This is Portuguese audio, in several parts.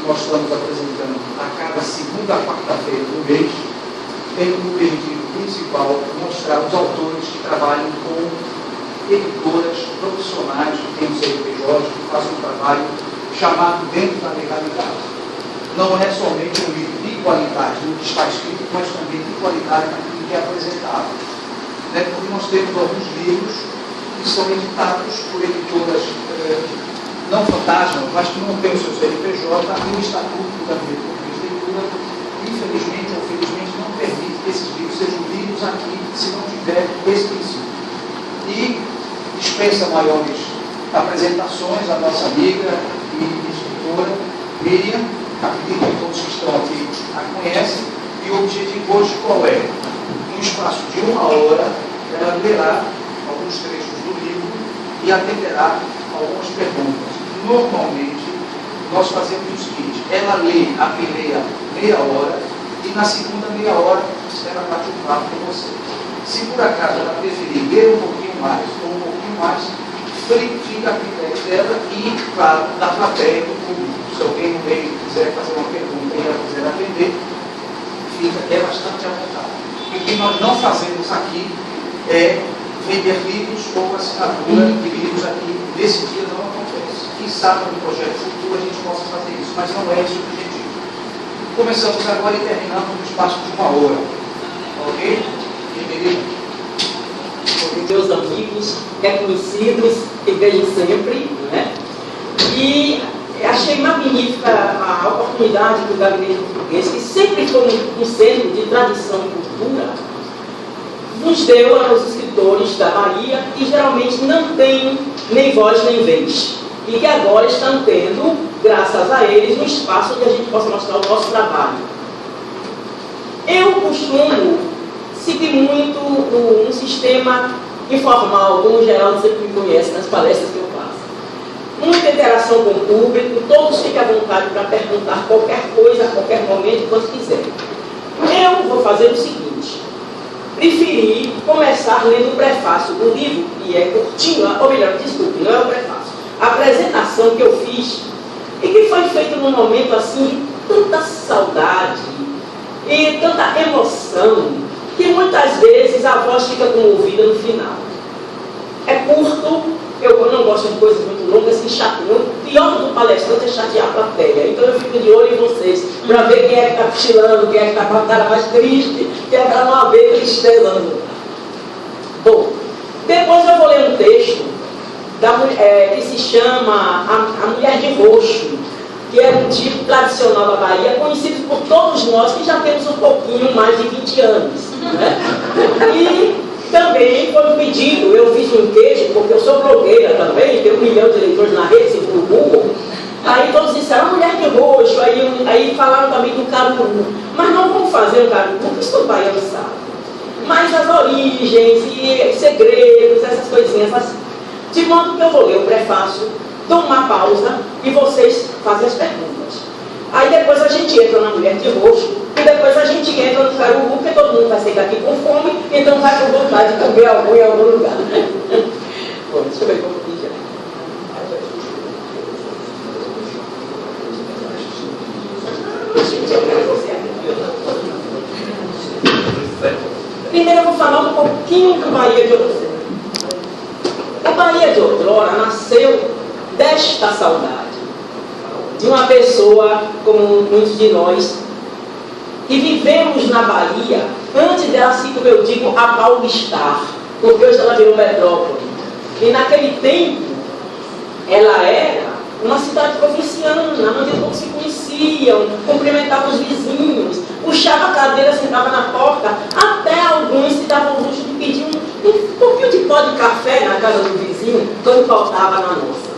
nós estamos apresentando a cada segunda quarta-feira do mês, tem como objetivo principal mostrar os autores que trabalham com editoras profissionais que têm o CNPJ, que fazem um trabalho chamado dentro da legalidade. Não é somente um livro de qualidade no que está escrito, mas também de qualidade naquilo que é apresentado. Porque nós temos alguns livros que são editados por editoras não fantasma, mas que não têm o seu CNPJ e o Estatuto da Leitura, infelizmente ou felizmente, não permite que esses livros sejam lidos aqui se não tiver esse princípio. E dispensa maiores apresentações, a nossa amiga e escritora Miriam, acredito que todos que estão aqui a conhecem, e o objetivo hoje qual é? Num espaço de 1 hora, ela lerá alguns trechos do livro e atenderá algumas perguntas. Normalmente, nós fazemos o seguinte: ela lê a primeira meia hora e na segunda meia hora ela bate um papo com você. Se por acaso ela preferir ler um pouquinho mais ou um pouquinho mais, fica a critério dela e, claro, da plateia do público. Se alguém no meio quiser fazer uma pergunta e ela quiser atender, é bastante à vontade. O que nós não fazemos aqui é vender livros ou assinatura de livros aqui. Nesse dia não acontece. Quem sabe no projeto futuro a gente possa fazer isso, mas não é esse o objetivo. Começamos agora e terminamos no espaço de 1 hora. Ok? Meus amigos, reconhecidos, que vejo sempre, né? E achei magnífica a oportunidade do Gabinete Português, que sempre foi um centro de tradição e cultura, nos deu aos escritores da Bahia, que geralmente não têm nem voz nem vez, e que agora estão tendo, graças a eles, um espaço onde a gente possa mostrar o nosso trabalho. Eu costumo seguir muito um sistema informal, como o Geraldo sempre me conhece nas palestras que eu faço. Muita interação com o público, todos fiquem à vontade para perguntar qualquer coisa, a qualquer momento, quando quiserem. Eu vou fazer o seguinte: preferi começar lendo o prefácio do livro, que é curtinho, ou melhor, desculpe, não é o prefácio, a apresentação que eu fiz, e que foi feita num momento assim de tanta saudade e tanta emoção, que muitas vezes a voz fica comovida no final. É curto, eu não gosto de coisas muito longas, assim, chateando. O pior do palestrante é chatear a plateia. Então eu fico de olho em vocês, para ver quem é que está cochilando, quem é que está com a cara mais triste, quem é que não vê tristeza no lugar. Bom, depois eu vou ler um texto que se chama A Mulher de Roxo, que é um tipo tradicional da Bahia, conhecido por todos nós que já temos um pouquinho mais de 20 anos. Né? E também foi um pedido, eu fiz um queijo, porque eu sou blogueira também, tenho 1 milhão de leitores na rede, segundo o Google. Aí todos disseram, a mulher de roxo, aí falaram também do caruru. Mas não vamos fazer um caruru, porque isso o baiano sabe. Mas as origens e segredos, essas coisinhas assim. De modo que eu vou ler o prefácio, dou uma pausa e vocês fazem as perguntas. Aí depois a gente entra na mulher de roxo e depois a gente entra no caruru, porque todo mundo vai sair daqui com fome, então vai com vontade de comer algo em algum lugar. Bom, deixa eu ver como que já. Primeiro eu vou falar um pouquinho do Bahia de outrora. O Bahia de outrora nasceu desta saudade de uma pessoa, como muitos de nós, que vivemos na Bahia antes dela se, como eu digo, apaulistar, porque hoje ela virou metrópole. E naquele tempo ela era uma cidade provinciana, onde todos se conheciam, cumprimentavam os vizinhos, puxava a cadeira, sentava na porta, até alguns se davam o luxo de pedir um pouquinho de pó de café na casa do vizinho, quando faltava na nossa.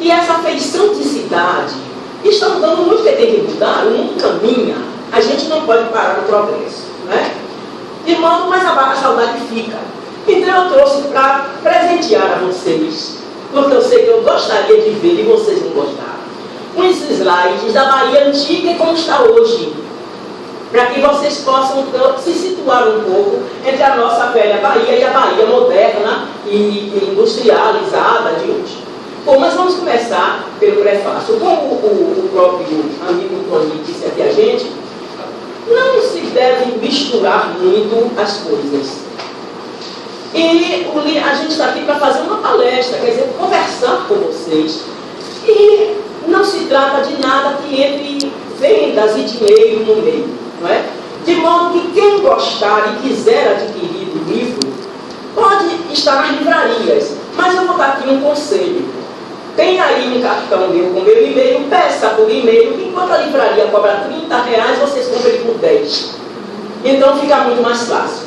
E essa feição de cidade está mudando muito, porque tem que mudar, o mundo caminha, a gente não pode parar no progresso, né? De modo, mas a saudade fica. Então eu trouxe para presentear a vocês, porque eu sei que eu gostaria de ver e vocês não gostaram, uns slides da Bahia antiga e como está hoje, para que vocês possam se situar um pouco entre a nossa velha Bahia e a Bahia moderna e industrializada de hoje. Bom, mas vamos começar pelo prefácio. Como o próprio amigo Tony disse aqui a gente, não se deve misturar muito as coisas. E a gente está aqui para fazer uma palestra, quer dizer, conversar com vocês. E não se trata de nada que entre vendas e dinheiro no meio, não é? De modo que quem gostar e quiser adquirir o livro, pode estar nas livrarias. Mas eu vou dar aqui um conselho. Tem aí um cartão meu com meu e-mail, peça por e-mail, que enquanto a livraria cobra R$30, vocês comprem por 10. Então fica muito mais fácil.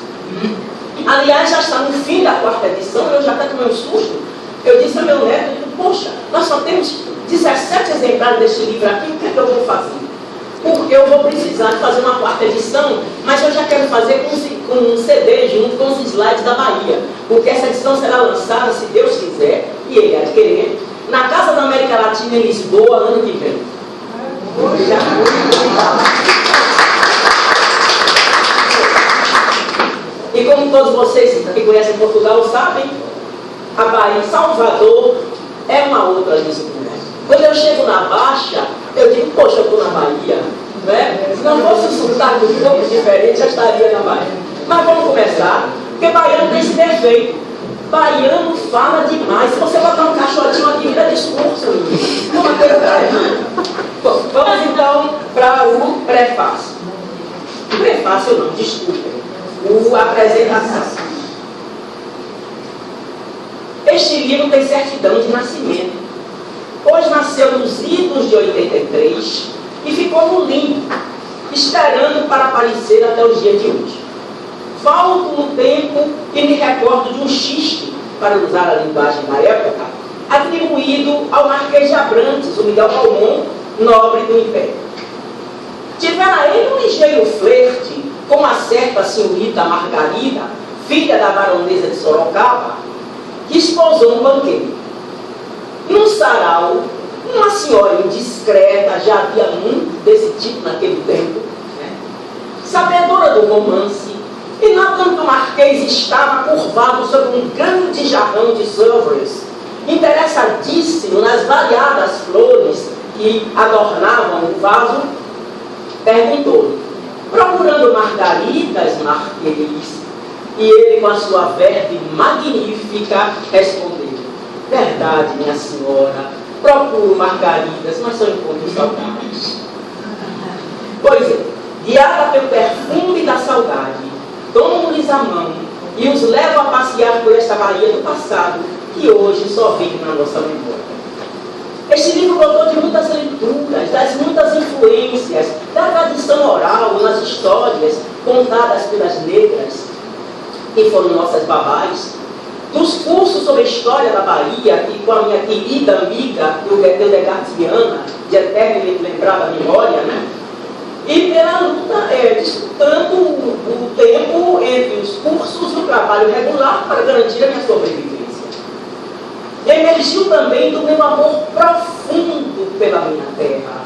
Aliás, já está no fim da 4ª edição, eu já até tomei um susto. Eu disse ao meu neto, poxa, nós só temos 17 exemplares deste livro aqui, o que é que eu vou fazer? Porque eu vou precisar de fazer uma 4ª edição, mas eu já quero fazer com um CD junto com os slides da Bahia, porque essa edição será lançada, se Deus quiser, e ele adquirir, na Casa da América Latina em Lisboa, ano que vem. E como todos vocês que conhecem Portugal sabem, a Bahia, Salvador, é uma outra Lisboa. Quando eu chego na Baixa, eu digo, poxa, eu estou na Bahia. Né? Se não fosse um sotaque um pouco diferente, já estaria na Bahia. Mas vamos começar, porque baiano tem esse defeito. Baiano fala demais. Se você botar um caixotinho aqui, vira discurso. Uma coisa Bom, vamos então para o prefácio. Prefácio não, desculpem. A apresentação. Este livro tem certidão de nascimento, pois nasceu nos idos de 83 e ficou no limbo, esperando para aparecer até os dias de hoje. Volto no tempo e me recordo de um xiste, para usar a linguagem da época, atribuído ao Marquês de Abrantes, o Miguel Palmon, nobre do Império. Tivera ele um ligeiro flerte com uma certa senhorita Margarida, filha da baronesa de Sorocaba, que esposou um banqueiro. Num sarau, uma senhora indiscreta, já havia muito desse tipo naquele tempo, né? Sabedora do romance, e notando que o Marquês estava curvado sobre um grande jarrão de Sevres, interessadíssimo nas variadas flores que adornavam o vaso, perguntou-lhe, procurando margaridas, Marquês? E ele, com a sua verve magnífica, respondeu, verdade, minha senhora, procuro margaridas, mas só encontro saudades. Pois é, guiada pelo perfume da saudade, tomo-lhes a mão e os levo a passear por esta Bahia do passado, que hoje só vive na nossa memória. Este livro brotou de muitas leituras, das muitas influências, da tradição oral, nas histórias contadas pelas negras, que foram nossas babás, dos cursos sobre a história da Bahia, que com a minha querida amiga, Eudegardiana, de eterna e lembrada memória, né? E pela luta, disputando o tempo entre os cursos e o trabalho regular para garantir a minha sobrevivência. Emergiu também do meu amor profundo pela minha terra,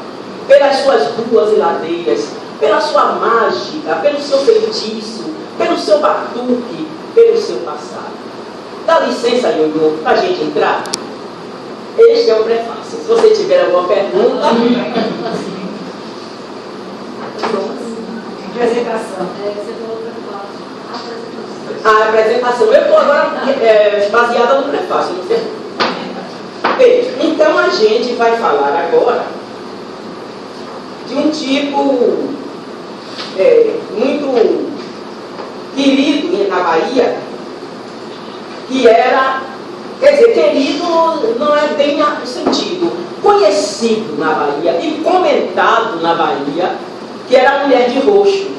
pelas suas ruas e ladeiras, pela sua mágica, pelo seu feitiço, pelo seu batuque, pelo seu passado. Dá licença, Ioiô, para a gente entrar? Este é o prefácio. Se você tiver alguma pergunta... Apresentação. A apresentação. Eu estou agora baseada no prefácio, não sei. Bem, então a gente vai falar agora de um tipo muito querido na Bahia, que era, quer dizer, querido não é bem o sentido, conhecido na Bahia e comentado na Bahia, que era a mulher de roxo.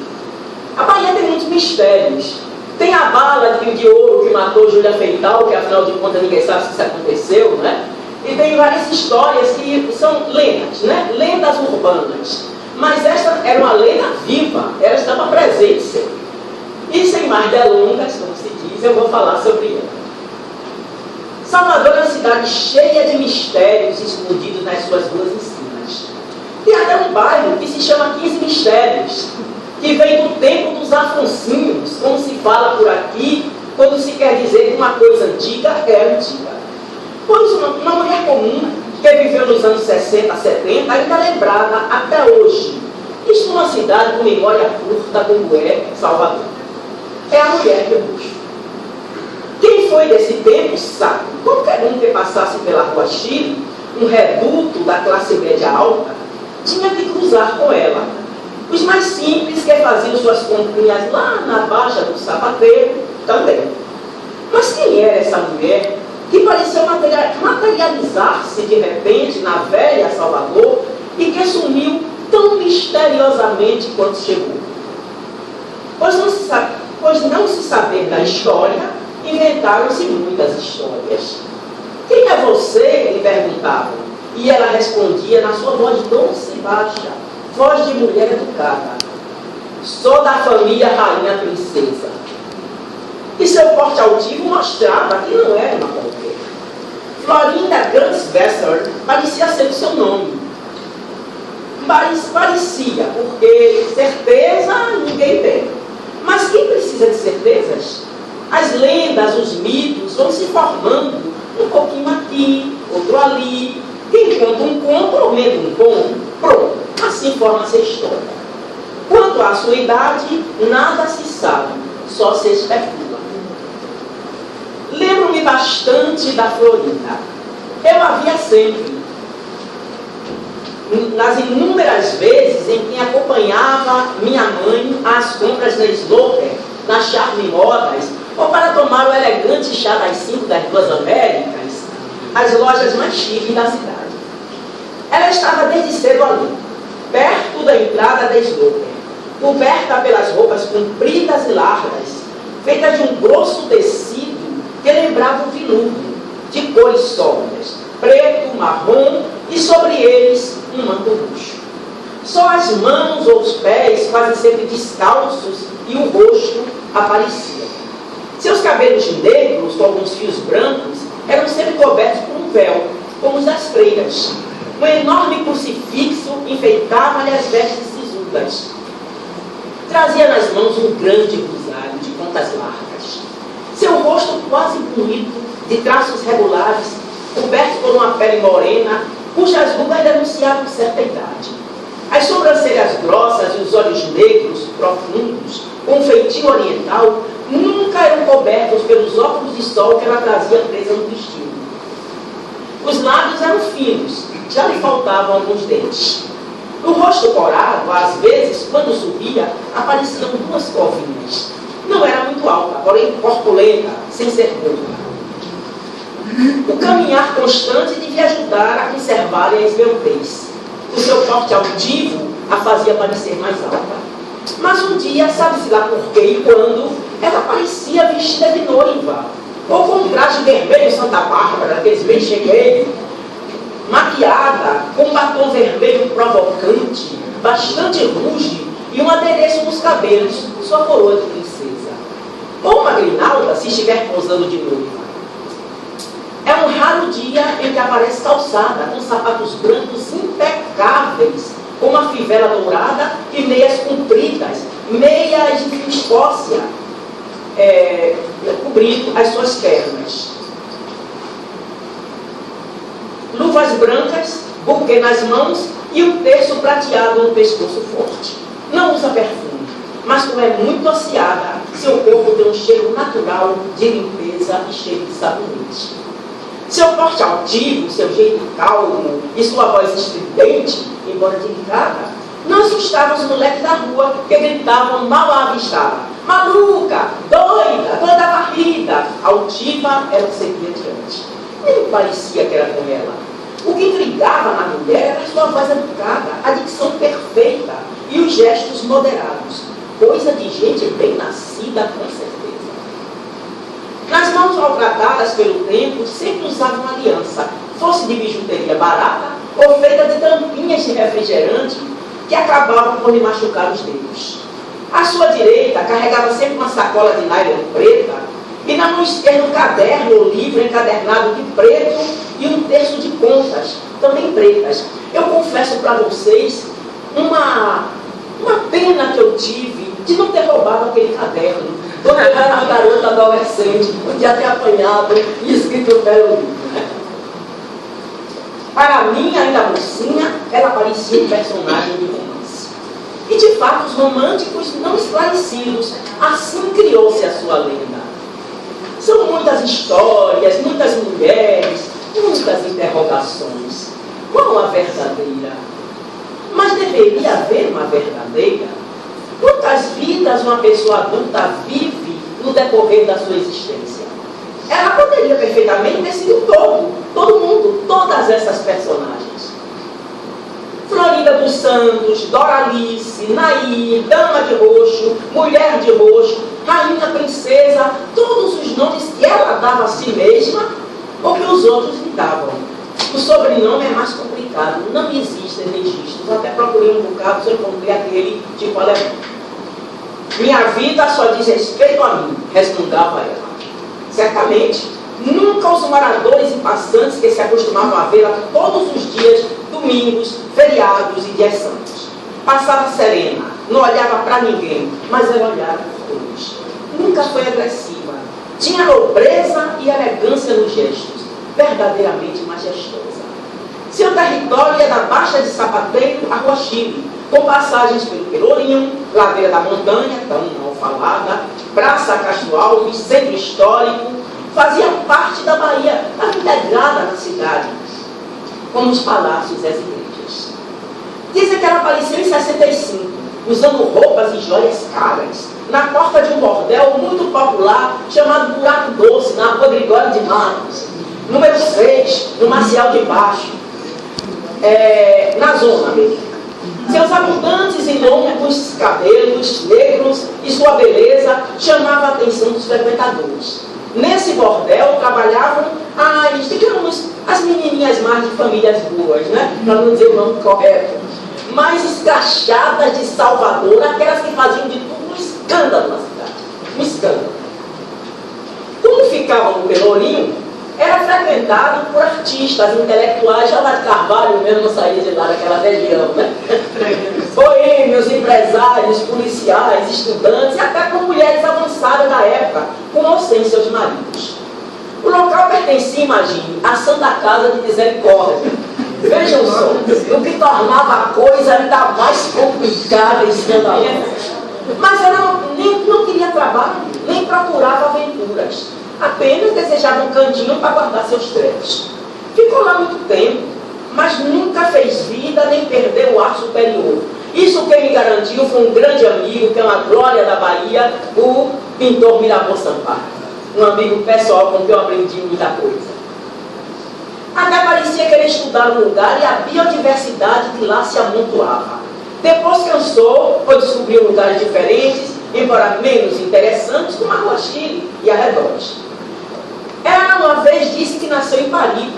A Bahia tem muitos mistérios. Tem a bala de ouro que matou Júlia Feital, que afinal de contas ninguém sabe se isso aconteceu, né? E tem várias histórias que são lendas, né? Lendas urbanas. Mas esta era uma lenda viva, ela estava presente sempre. E sem mais delongas, como se diz, eu vou falar sobre ela. Salvador é uma cidade cheia de mistérios escondidos nas suas ruas ensinas. Tem até um bairro que se chama 15 Mistérios, que vem do tempo dos Afonsinhos, como se fala por aqui, quando se quer dizer que uma coisa antiga é antiga. Pois uma mulher comum, que viveu nos anos 60, 70, ainda lembrada até hoje. Isso numa cidade com memória curta como é Salvador. É a mulher que eu busco. Quem foi desse tempo sabe. Qualquer um que passasse pela Rua Chile, um reduto da classe média alta, tinha que cruzar com ela. Os mais simples que faziam suas comprinhas lá na Baixa do Sapateiro também. Mas quem era essa mulher que pareceu materializar-se de repente na velha Salvador e que sumiu tão misteriosamente quanto chegou? Pois não se saber da história, inventaram-se muitas histórias. Quem é você? Lhe perguntavam. E ela respondia na sua voz doce e baixa, voz de mulher educada: sou da família Rainha Princesa. E seu porte altivo mostrava que não era uma qualquer. Florinda Ganswesser parecia ser o seu nome. Parecia, porque certeza ninguém tem. Mas quem precisa de certezas? As lendas, os mitos vão se formando, um pouquinho aqui, outro ali. Quem conta um conto, aumenta um conto. Pronto, assim forma-se a história. Quanto à sua idade, nada se sabe, só se especula. Lembro-me bastante da Florinda. Eu a via sempre, nas inúmeras vezes em que acompanhava minha mãe às compras da Sloper, na Charme Modas, ou para tomar o elegante chá das 5 das Duas Américas, as lojas mais chiques da cidade. Ela estava desde cedo ali, perto da entrada da Sloper, coberta pelas roupas compridas e largas, feitas de um grosso tecido que lembrava o veludo, de cores sóbrias, preto, marrom e sobre eles um manto roxo. Só as mãos ou os pés, quase sempre descalços, e o rosto aparecia. Seus cabelos negros, com alguns fios brancos, eram sempre cobertos por um véu, como os das freiras. Um enorme crucifixo enfeitava-lhe as vestes sisudas. Trazia nas mãos um grande rosário de pontas largas. Seu rosto quase bonito, de traços regulares, coberto por uma pele morena, cujas rugas denunciavam certa idade. As sobrancelhas grossas e os olhos negros, profundos, com feitio oriental, nunca eram cobertos pelos óculos de sol que ela trazia presa no vestido. Os lábios eram finos, já lhe faltavam alguns dentes. No rosto corado, às vezes, quando subia, apareciam duas covinhas. Não era muito alta, porém corpulenta, sem ser gorda. O caminhar constante devia ajudar a conservar-lhe a esbeltez. O seu porte altivo a fazia parecer mais alta. Mas um dia, sabe-se lá por quê e quando, ela parecia vestida de noiva, ou com um traje vermelho Santa Bárbara, daqueles bem chegueiros, maquiada, com um batom vermelho provocante, bastante ruge e um adereço nos cabelos, sua coroa de princesa. Ou uma grinalda, se estiver posando de noiva. É um raro dia em que aparece calçada, com sapatos brancos impecáveis, com uma fivela dourada e meias compridas, meias de fio Escócia, cobrindo as suas pernas. Luvas brancas, buquê nas mãos e um terço prateado no pescoço forte. Não usa perfume, mas como é muito aciada, seu corpo tem um cheiro natural de limpeza e cheiro de sabonete. Seu porte altivo, seu jeito calmo e sua voz estridente, embora delicada, não assustavam os moleques da rua que gritavam mal à avistada: maluca, doida, toda varrida. Altiva era o que seguia diante. Nem parecia que era com ela. O que intrigava na mulher era a sua voz educada, a dicção perfeita e os gestos moderados. Coisa de gente bem nascida, com certeza. Nas mãos maltratadas pelo tempo, sempre usava uma aliança, fosse de bijuteria barata ou feita de tampinhas de refrigerante que acabavam por lhe machucar os dedos. À sua direita, carregava sempre uma sacola de nylon preta e na mão esquerda um caderno ou livro encadernado de preto e um terço de contas, também pretas. Eu confesso para vocês uma pena que eu tive de não ter roubado aquele caderno. Quando eu era uma garota adolescente, podia ter apanhado e escrito um belo livro. Né? Para mim, ainda mocinha, ela parecia um personagem de romance. E de fato, os românticos não esclarecidos, assim criou-se a sua lenda. São muitas histórias, muitas mulheres, muitas interrogações. Qual a verdadeira? Mas deveria haver uma verdadeira? Quantas vidas uma pessoa adulta vive no decorrer da sua existência? Ela poderia perfeitamente ter sido todo mundo, todas essas personagens. Florinda dos Santos, Doralice, Nair, Dama de Roxo, Mulher de Roxo, Rainha Princesa, todos os nomes que ela dava a si mesma ou que os outros lhe davam. O sobrenome é mais complicado, não existem registros. Até procurei um bocado, só encontrei aquele tipo alemão. Minha vida só diz respeito a mim, respondava ela. Certamente, nunca os moradores e passantes que se acostumavam a vê-la todos os dias, domingos, feriados e dias santos. Passava serena, não olhava para ninguém, mas ela olhava para todos. Nunca foi agressiva. Tinha nobreza e elegância nos gestos, verdadeiramente majestosa. Seu território ia da Baixa de Sapateiro à Rua Chile, com passagens pelo Pelourinho, Ladeira da Montanha, tão mal falada, Praça Castro Alves, Centro Histórico, fazia parte da Bahia, estava integrada na cidade, como os palácios e as igrejas. Dizem que ela apareceu em 65, usando roupas e joias caras, na porta de um bordel muito popular, chamado Buraco Doce, na Rua Gregório de Matos, número 6, no Marcial de Baixo, na zona mesmo. Seus abundantes e longos cabelos negros e sua beleza chamavam a atenção dos frequentadores. Nesse bordel trabalhavam as menininhas mais de famílias boas, né? Para não dizer o nome correto, mais escrachadas de Salvador, aquelas que faziam de tudo um escândalo na cidade. Um escândalo. Como ficavam no Pelourinho, era frequentado por artistas, intelectuais, já lá de Carvalho mesmo não saía de lá daquela região, né? Boêmios, empresários, policiais, estudantes e até por mulheres avançadas da época, com ou sem seus maridos. O local pertencia, imagine, à Santa Casa de Misericórdia. Vejam só, o que tornava a coisa ainda mais complicada e escandalosa. Mas ela não queria trabalho, nem procurava aventuras. Apenas desejava um cantinho para guardar seus trechos. Ficou lá muito tempo, mas nunca fez vida nem perdeu o ar superior. Isso quem me garantiu foi um grande amigo, que é uma glória da Bahia, o pintor Miramor Sampaio. Um amigo pessoal com quem eu aprendi muita coisa. Até parecia querer estudar o lugar e a biodiversidade que lá se amontoava. Depois cansou, foi descobrir lugares diferentes, embora menos interessantes, como a Rua Chile e arredores. Ela uma vez disse que nasceu em Paripe,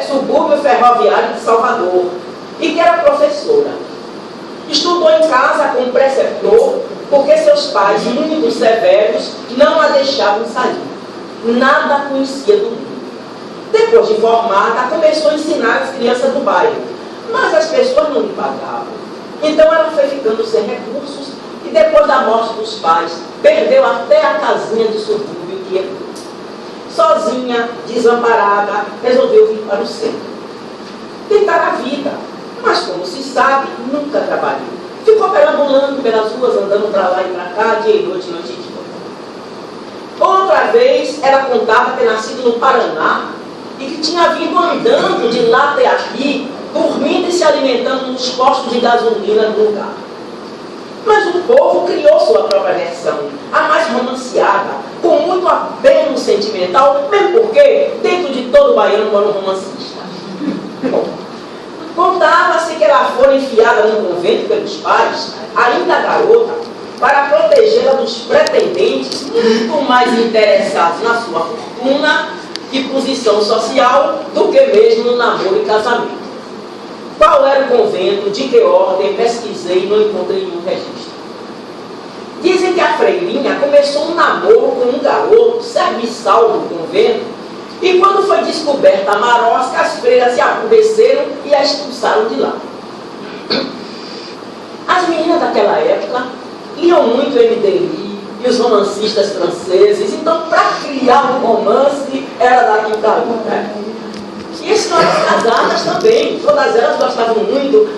subúrbio ferroviário de Salvador, e que era professora. Estudou em casa com um preceptor, porque seus pais, muito severos, não a deixavam sair. Nada conhecia do mundo. Depois de formada, começou a ensinar as crianças do bairro, mas as pessoas não lhe pagavam. Então ela foi ficando sem recursos e depois da morte dos pais, perdeu até a casinha de subúrbio que herdou. Sozinha, desamparada, resolveu vir para o centro. Tentar a vida, mas como se sabe, nunca trabalhou. Ficou perambulando pelas ruas, andando para lá e para cá, dia e noite, noite e dia. Outra vez, ela contava ter nascido no Paraná e que tinha vindo andando de lá até aqui, dormindo e se alimentando nos postos de gasolina do lugar. Mas o povo criou sua própria versão, a mais romanceada, com muito apelo sentimental, mesmo porque dentro de todo baiano mora um romancista. Bom, contava-se que ela fora enfiada no convento pelos pais, ainda garota, para protegê-la dos pretendentes muito mais interessados na sua fortuna e posição social do que mesmo no namoro e casamento. Qual era o convento, de que ordem, pesquisei e não encontrei nenhum registro. Dizem que a freirinha começou um namoro com um garoto serviçal do convento e quando foi descoberta a marosca, as freiras se aborreceram e a expulsaram de lá. As meninas daquela época liam muito MDI e os romancistas franceses, então para criar um romance era daqui para lá, né? E E senhoras casadas também, todas elas gostavam muito.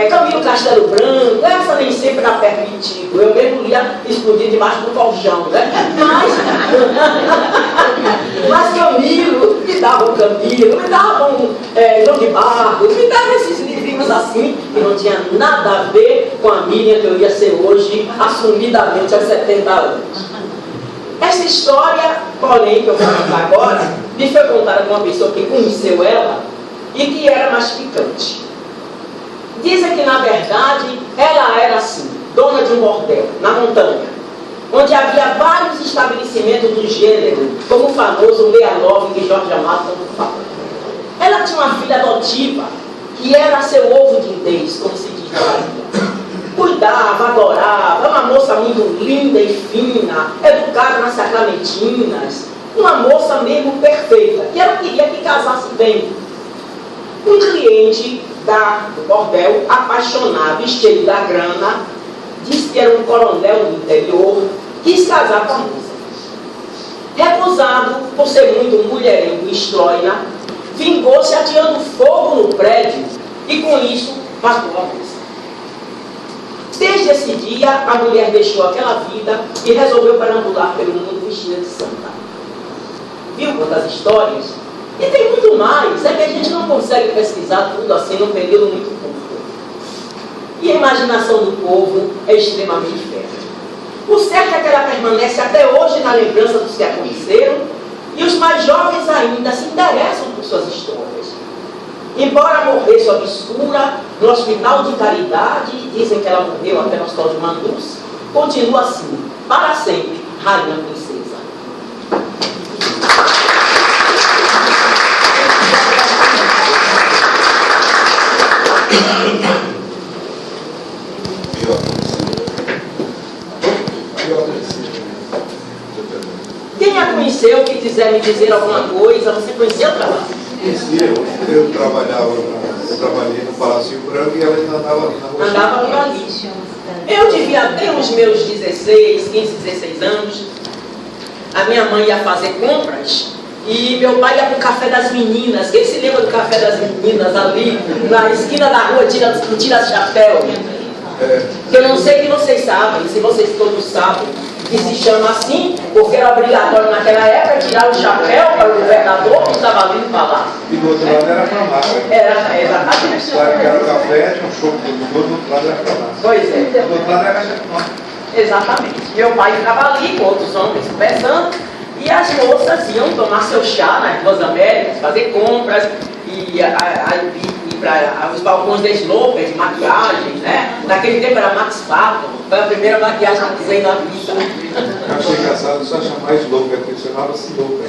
Camilo Castelo Branco, essa nem sempre era permitido. Eu mesmo lia escondido debaixo do colchão, né? Mas Camilo, me dava Camilo, me dava João de Barros, me dava esses livrinhos assim, que não tinha nada a ver com a Miriam que eu ia ser hoje, assumidamente aos 70 anos. Essa história, porém, que eu vou contar agora, me foi contada por uma pessoa que conheceu ela e que era mais picante. Dizem que, na verdade, ela era assim, dona de um bordel, na montanha, onde havia vários estabelecimentos do gênero, como o famoso Lealov que Jorge Amado tanto fala. Ela tinha uma filha adotiva, que era seu ovo de indês, como se diz na Bahia. Cuidava, adorava, uma moça muito linda e fina, educada nas sacramentinas, uma moça mesmo perfeita, que ela queria que casasse bem. Um cliente do bordel, apaixonado e cheio da grana, disse que era um coronel do interior, quis casar com a moça. Recusado por ser muito mulherengo e estróina, vingou-se atirando fogo no prédio e com isso matou a moça. Desde esse dia, a mulher deixou aquela vida e resolveu perambular pelo mundo vestida de santa. Viu quantas histórias? E tem muito mais, é que a gente não consegue pesquisar tudo assim num período muito curto. E a imaginação do povo é extremamente fértil. O certo é que ela permanece até hoje na lembrança dos que a conheceram, e os mais jovens ainda se interessam por suas histórias. Embora morresse obscura, no hospital de caridade, dizem que ela morreu até no hospital de Mandus, continua assim, para sempre, rainha princesa. Quem a conheceu, que quiser me dizer alguma coisa, você conheceu o trabalho? Eu trabalhei no Palácio Branco e ela ainda andava ali na rua. Andava por ali. Eu devia ter os meus 16, 15, 16 anos. A minha mãe ia fazer compras e meu pai ia para o Café das Meninas. Quem se lembra do Café das Meninas ali, na esquina da rua Tira Chapéu? Que eu não sei que vocês sabem, se vocês todos sabem, que se chama assim, porque era obrigatório naquela época tirar o chapéu para o governador que estava vindo falar. E do outro lado era farmácia. Era, exatamente. Claro que era o café, tinha um chope do outro lado era farmácia. Pois é. Do outro lado era chefão. Exatamente. Meu pai ficava ali com outros homens conversando e as moças iam tomar seu chá nas Duas Américas, fazer compras e para os balcões da Sloper, de maquiagem, né? Naquele tempo era Max Factor, foi a primeira maquiagem que eu usei na vida. Eu achei engraçado só chamar Sloper, porque chamava-se Sloper.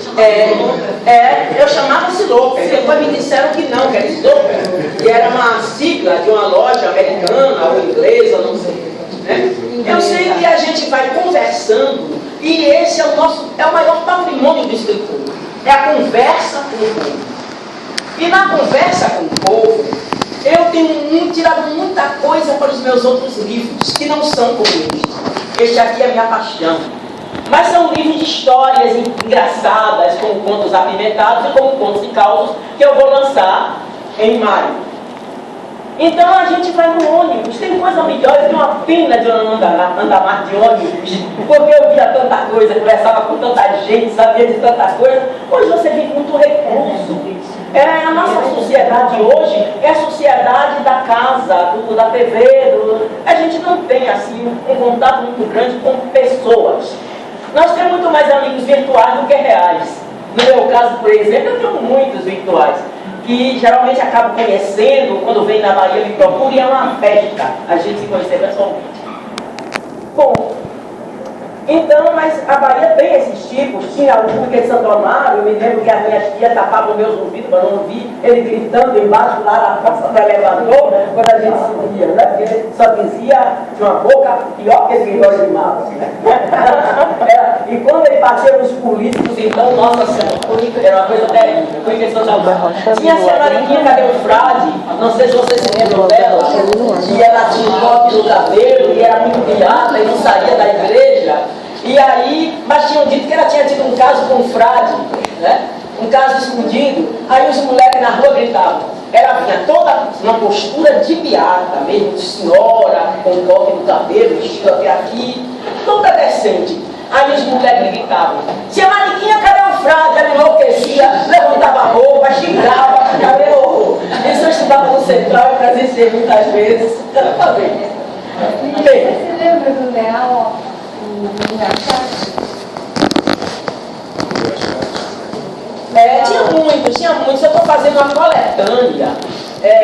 Eu chamava-se Sloper, depois me disseram que não, que era Sloper, que era uma sigla de uma loja americana ou inglesa, não sei. Né? Eu sei que a gente vai conversando e esse é o maior patrimônio do escritor, é a conversa com o povo. E na conversa com o povo, eu tenho tirado muita coisa para os meus outros livros, que não são comunistas. Este aqui é a minha paixão. Mas são livros de histórias engraçadas, como contos apimentados e como contos de causos, que eu vou lançar em maio. Então a gente vai no ônibus, tem coisa melhor, eu tenho uma pena de eu não andar mais de ônibus, porque eu via tanta coisa, conversava com tanta gente, sabia de tanta coisa. Hoje você vive muito recluso. A nossa sociedade hoje é a sociedade da casa, da TV, a gente não tem assim um contato muito grande com pessoas. Nós temos muito mais amigos virtuais do que reais. No meu caso, por exemplo, eu tenho muitos virtuais, que geralmente acabo conhecendo, quando vem na Bahia me procura e é uma festa a gente se conhecer pessoalmente. Bom, então, mas a Bahia tem esses tipos, tinha algum que é de Santo Amaro, eu me lembro que as minhas tias tapavam meus ouvidos para não ouvir ele gritando embaixo lá na praça do elevador, quando a gente subia, né? Porque ele só dizia de uma boca pior que esse negócio de mapa. E quando ele bateu nos políticos, então, nossa senhora, era uma coisa terrível, foi questão da barra. Tinha a senhora Mariquinha, cadê o frade? Não sei se vocês se lembram dela, que ela tinha um coque no cabelo e era muito piada e não saía da igreja. E aí, mas tinham dito que ela tinha tido um caso com um frade, né? um caso escondido, aí os moleques na rua gritavam. Ela vinha toda uma postura de beata mesmo, de senhora, com o coque no cabelo, vestido até aqui, toda decente. Aí os moleques gritavam, tia Mariquinha, cadê o frade? Ela enlouquecia, levantava a roupa, xingava, cadê o horror? Isso eu estudava no Central e presenciei muitas vezes. Tá bem. Você lembra do Leal, o Engraxate? Tinha muito. Eu estou fazendo uma coletânea.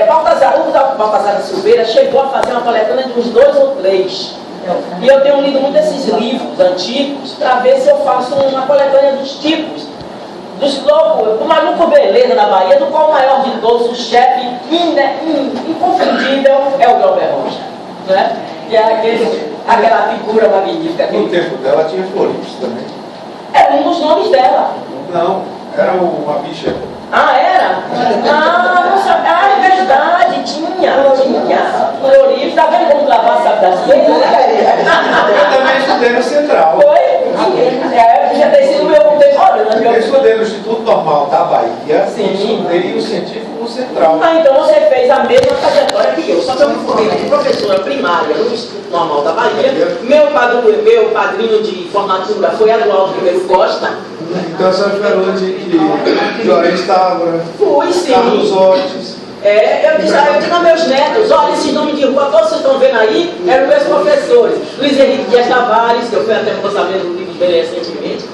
O Baltazar da Silveira chegou a fazer uma coletânea de uns 2 ou 3. E eu tenho lido muito esses livros antigos para ver se eu faço uma coletânea dos tipos. Dos loucos, do maluco beleza da Bahia, do qual o maior de todos, o chefe inconfundível é o Glauber Rocha. Né? Que é aquela figura magnífica. No tempo dela tinha Florips também. É um dos nomes dela. Não, era uma bicha. Ah, era? Ah, não sabia. Ah, é verdade, tinha. Florips, tá vendo como lavar sabe das coisas? Eu também estudei no Central. Foi? Já tem sido meu contemporâneo. Eu estudei no Instituto Normal da Bahia. Sim. Estudei o científico no Central. Ah, então você fez a mesma trajetória que eu. Só que eu me formei como professora primária no Instituto Normal da Bahia. Meu padrinho de formatura foi Adualdo Ribeiro Costa. Então a senhora falou de Lourenço Távora, Fui, sim. Carlos Otis. Eu disse a meus netos, olha, esses nomes de rua, todos vocês estão vendo aí, eram meus professores. Luiz Henrique Dias Tavares, que eu fui até sabendo no livro dele recentemente.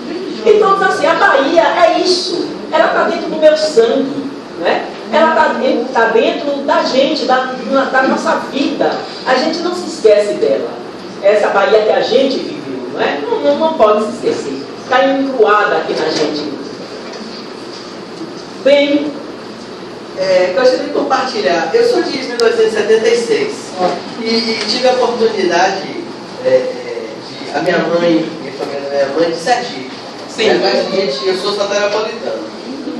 Então, assim, a Bahia é isso. Ela está dentro do meu sangue, né? Ela está dentro da gente, da nossa vida. A gente não se esquece dela. Essa Bahia que a gente viveu, não é? Não pode se esquecer. Está encruada aqui na gente. Bem, gostaria de compartilhar. Eu sou de 1976 e tive a oportunidade de a minha mãe de Sergipe. Sim. Eu sou santanapolitano.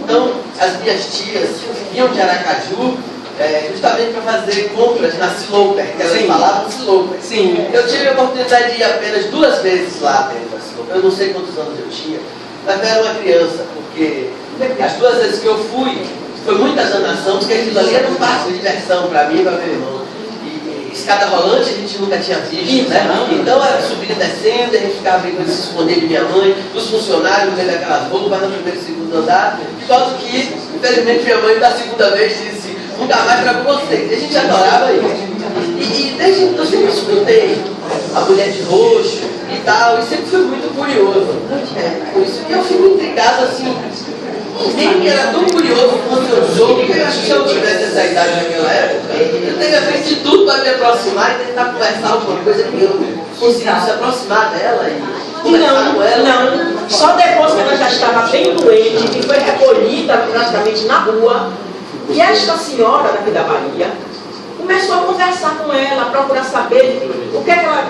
Então, as minhas tias vinham de Aracaju justamente para fazer compras na Siloper, que elas falavam Siloper. Sim. Eu tive a oportunidade de ir apenas 2 vezes lá dentro da Siloper. Eu não sei quantos anos eu tinha, mas eu era uma criança, porque as 2 vezes que eu fui, foi muita zanação, porque aquilo ali era um parque de diversão para mim e para meu irmão. E escada rolante a gente nunca tinha visto, né? Então era subindo e descendo, a gente ficava brincando de se esconder de minha mãe, dos funcionários, vendo aquelas roupas no primeiro e segundo andar. De modo que, infelizmente, minha mãe da segunda vez disse, nunca mais trago vocês. E a gente adorava isso. E desde então eu sempre escutei a mulher de roxo e tal, e sempre fui muito curioso. Por isso que eu fico intrigado assim. Ninguém era tão curioso quanto eu sou, porque eu acho que se eu tivesse essa idade naquela época, eu teria feito de tudo para me aproximar e tentar conversar alguma coisa que eu conseguisse se aproximar dela e conversar com ela. Não. Só depois que ela já estava bem doente, que foi recolhida praticamente na rua, e esta senhora daqui da Bahia começou a conversar com ela, a procurar saber o que é que ela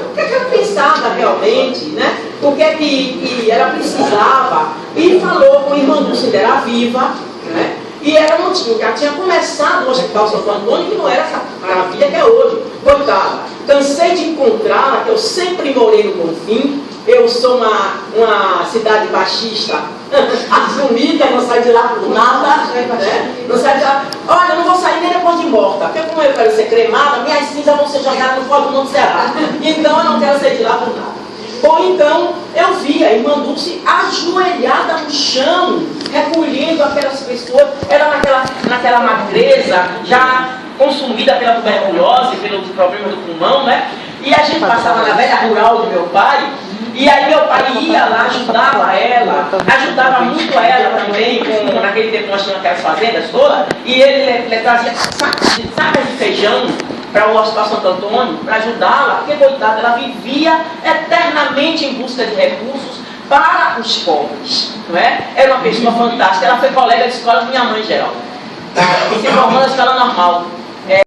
pensava realmente, né? O que é que ela precisava. E falou com a irmã Dulce, era viva, né? E ela não tinha, já tinha começado o Hospital Santo Antônio, que não era essa maravilha que é hoje. Coitada, cansei de encontrá-la, que eu sempre morei no Bonfim. Eu sou uma cidade baixista, assumida, não saio de lá por nada, né? Não saio de lá. Olha, eu não vou sair nem depois de morta, porque como eu quero ser cremada, minhas cinzas vão ser jogadas no fogo do Monte Serra. Então eu não quero sair de lá por nada. Ou então eu vi a irmã Dulce ajoelhada no chão, recolhendo aquelas pessoas, ela naquela magreza, já consumida pela tuberculose, pelos problemas do pulmão, né? E a gente passava na velha rural do meu pai, e aí meu pai ia lá, ajudava muito ela também, naquele tempo nós tínhamos aquelas fazendas todas, e ele trazia sacas de feijão para o Hospital Santo Antônio, para ajudá-la, porque, coitada, ela vivia eternamente em busca de recursos para os pobres, não é? Era uma pessoa fantástica, ela foi colega de escola da minha mãe, Geraldo. Se formou na escola normal.